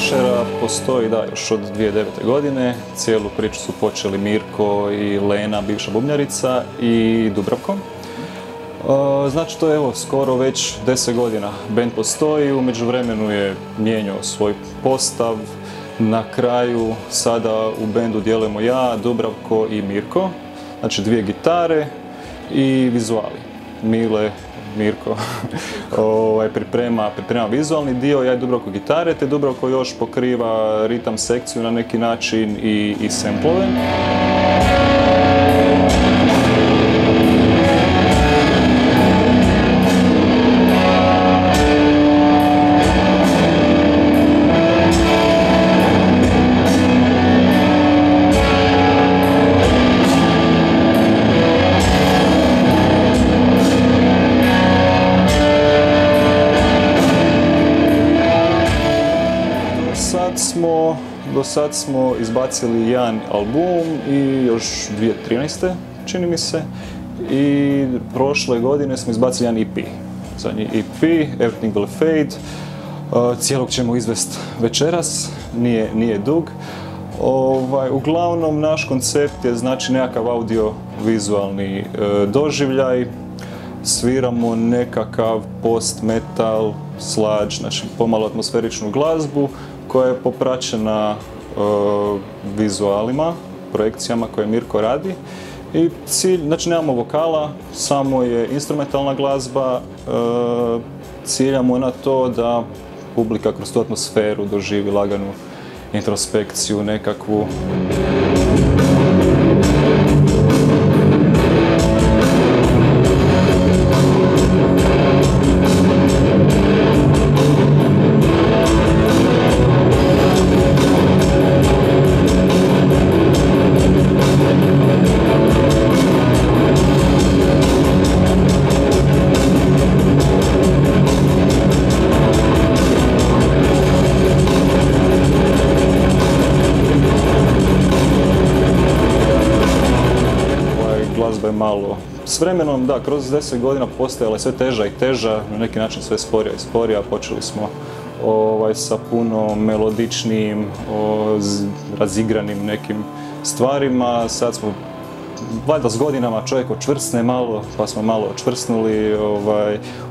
Prešera postoji još od 2009. godine. Cijelu priču su počeli Mirko i Lena, bivša bubnjarica, i Dubravko. Znači to je skoro već 10 godina band postoji, u međuvremenu je mijenjao svoj postav. Na kraju sada u bendu djelujemo ja, Dubravko i Mirko, znači 2 gitare i vizuali. Mirko priprema vizualni dio, ja i Dubravko gitare, te Dubravko još pokriva ritam sekciju na neki način i samplove. Do sad smo izbacili jedan album i još 2013. čini mi se, i prošle godine smo izbacili jedan EP. Zadnji EP, Everything Will Fade, cijelog ćemo izvesti večeras, nije dug. Uglavnom naš koncept je znači nekakav audio-vizualni doživljaj, sviramo nekakav post-metal, sludge, znači pomalo atmosferičnu glazbu koja je popraćena vizualima, projekcijama koje Mirko radi. I cilj, znači nemamo vokala, samo je instrumentalna glazba, ciljamo na to da publika kroz tu atmosferu doživi laganu introspekciju nekakvu. Glazba je malo, s vremenom, kroz 10 godina postajala je sve teža i teža, na neki način sve sporija i sporija. Počeli smo sa puno melodičnijim, razigranim nekim stvarima. Sad smo, valjda s godinama čovjek očvrsne malo, pa smo malo očvrsnuli,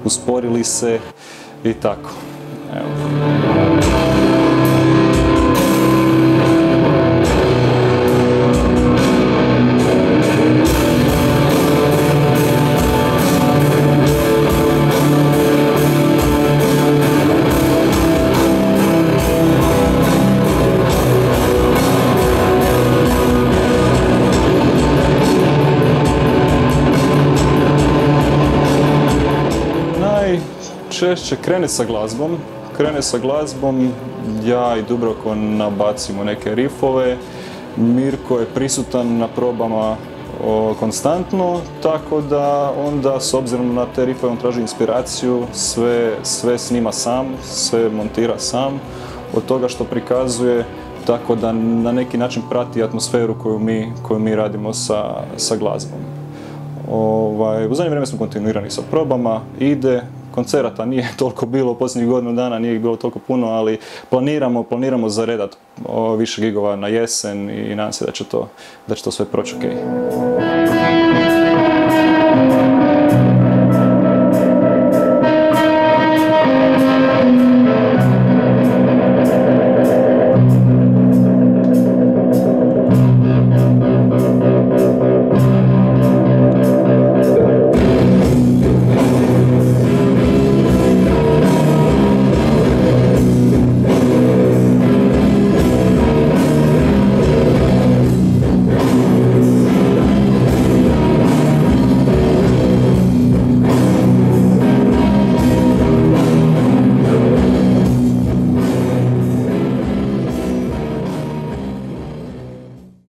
usporili se i tako. Češće krene sa glazbom, ja i Dubravko nabacimo neke riffove, Mirko je prisutan na probama konstantno, tako da onda s obzirom na te riffove on traži inspiraciju, sve snima sam, sve montira sam od toga što prikazuje, tako da na neki način prati atmosferu koju mi radimo sa glazbom. U zadnje vrijeme smo kontinuirani sa probama, koncerata nije toliko bilo, u posljednjih godinu dana nije ih bilo toliko puno, ali planiramo zaredat više gigova na jesen i nadam se da će to sve proći okej.